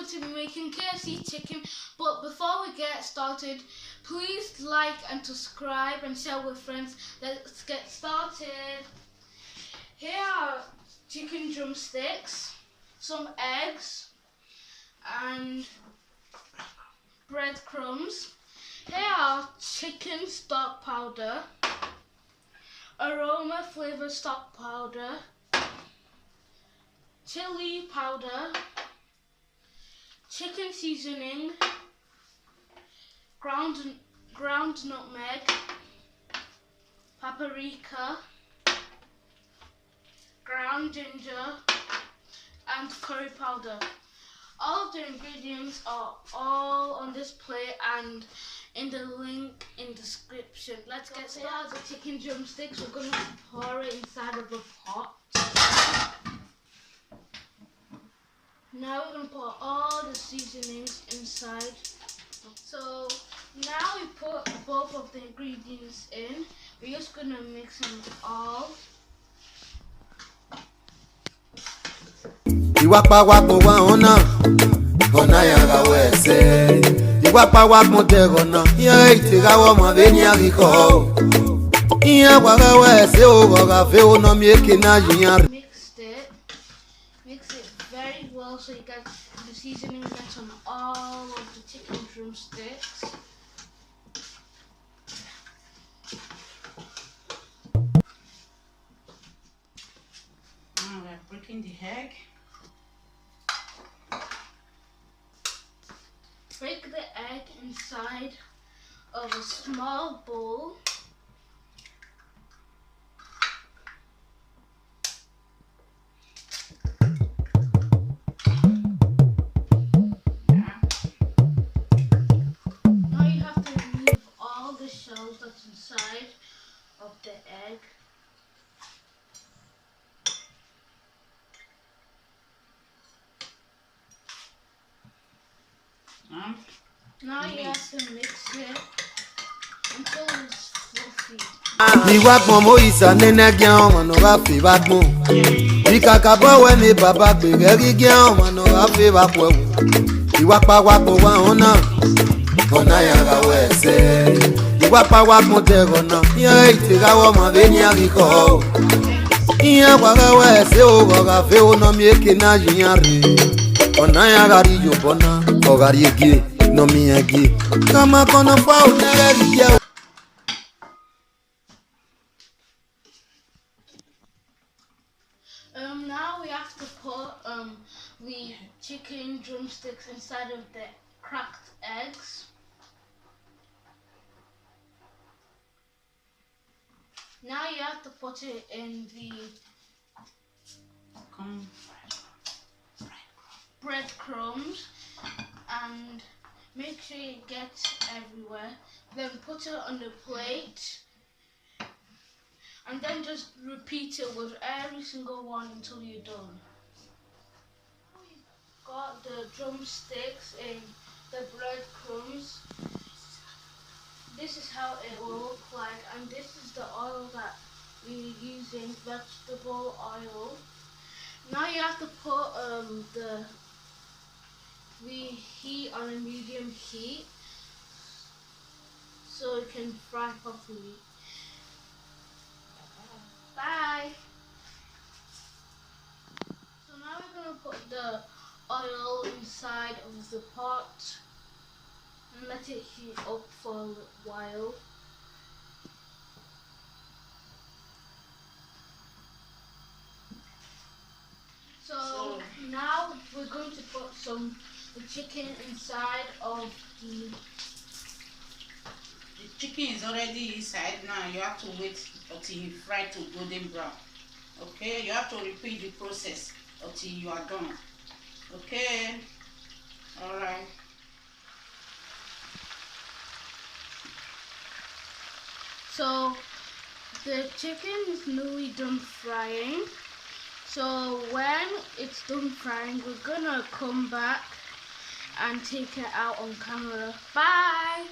to be making KFC chicken, but before we get started, please like and subscribe and share with friends. Let's get started. Here are chicken drumsticks, some eggs and breadcrumbs. Here are chicken stock powder, aroma flavor stock powder, chilli powder, chicken seasoning, ground nutmeg, paprika, ground ginger and curry powder. All of the ingredients are all on this plate and in the link in description. Let's get started. The chicken drumsticks, we're going to pour it inside of a pot. Now we're going to put all the seasonings inside. So now we put both of the ingredients in. We're just going to mix them all. Iwapa wapo waona ona yaga wese Iwapa wapo tegona ya itega wa mabeni ariko Iya waga wese o waga fe ono mieke na jinyar. Mix it very well so you get the seasoning gets on all of the chicken drumsticks. Now we're breaking the egg. Break the egg inside of a small bowl. Now you have to remove all the shells that's inside of the egg. Now you have to mix it until it's fluffy. Iwa pomo isa nene gyan mano ga fe ba gbon. Ikaka bo we mi baba gbe ri gyan mano ga fe ba po. Iwa pa wa po wa ona yaga wese. Iwa pa wa po te gona ya itega wa mabeni ariko. Iya waga wese o waga fe ono mieke na jinyare. Ona yaga ri jo bona o ga ri gie no mi agi. Kama kono fa o na ri gie. Now we have to put the chicken drumsticks inside of the cracked eggs. Now you have to put it in the breadcrumbs and make sure it gets everywhere. Then put it on the plate. And then just repeat it with every single one until you're done. We've got the drumsticks and the breadcrumbs. This is how it will look like, and this is the oil that we're using, vegetable oil. Now you have to put the heat on a medium heat so it can fry properly. Bye. So now we're going to put the oil inside of the pot and let it heat up for a while. So now we're going to put the chicken inside of the chicken is already inside. Now you have to wait until you fry to golden brown. Okay, you have to repeat the process until you are done. Okay, all right. So the chicken is nearly done frying. So when it's done frying, we're gonna come back and take it out on camera. Bye.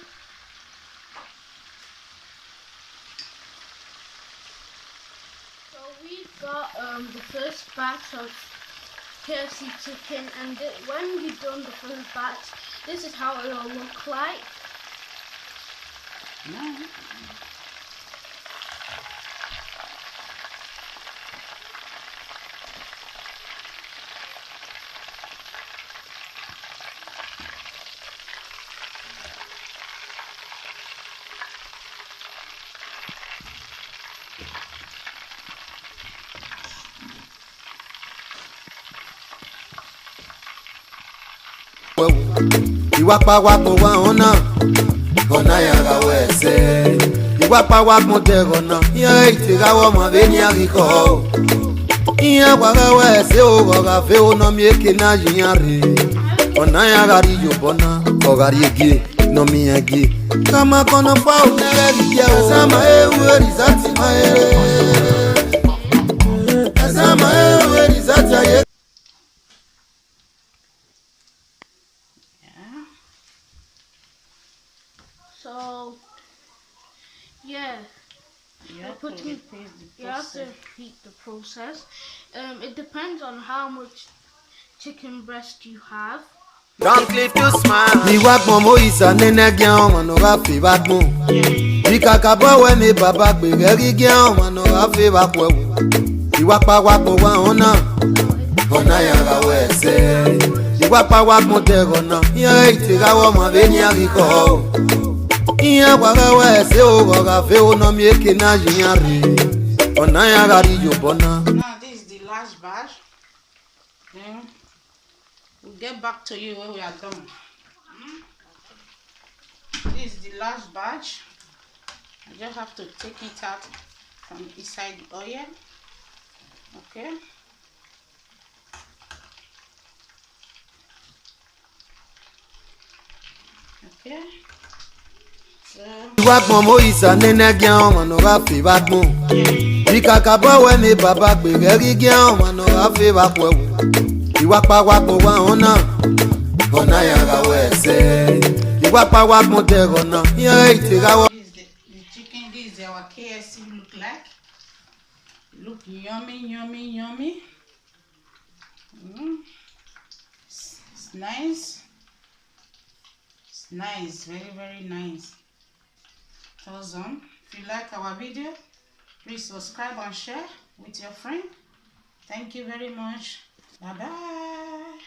So we've got the first batch of KFC chicken, and when you've done the full batch, this is how it will look like. Iwapawako wa ona yaga wese. Iwapawako tegona ya itigawo mabeni agiko. Iya waga wese oga fe ono mieke na jinyare. Ona yaga rijo bona ogari egi no miagi. Kama kono pa unere rijo sama ewe rizati mae. Sama ewe rizati aye. So, yeah, you have to repeat the process. It depends on how much chicken breast you have. Don't leave to smile. Mi wak momo isa nene gyan manora fe batmo. Mi kakabo we mi baba gbe geri gyan manora fe bakwe. Iwak pa wak mo wa ona yaga wese. Iwak pa wak mo tegona ya itigawo mabeni agiko. Iya waga wese oga fe ono mieke na jinyare. Ona yaga rijo bona. Now this is the last batch. Then we'll get back to you when we are done. This is the last batch. I just have to take it out from inside the oil. Okay. Okay. Iwak momo isa nene gyan manora fe batmo. Mi kakabo we mi baba gbe geri gyan manora fe bakwe. Iwak pa wak mo wa ona yaga wese. Iwak pa wak mo tegona ya itigawo. This is the chicken. This is our KFC look like. Look yummy, yummy, yummy. It's nice. It's nice, very, very nice. Thumbs up. If you like our video, please subscribe and share with your friend. Thank you very much. Bye bye.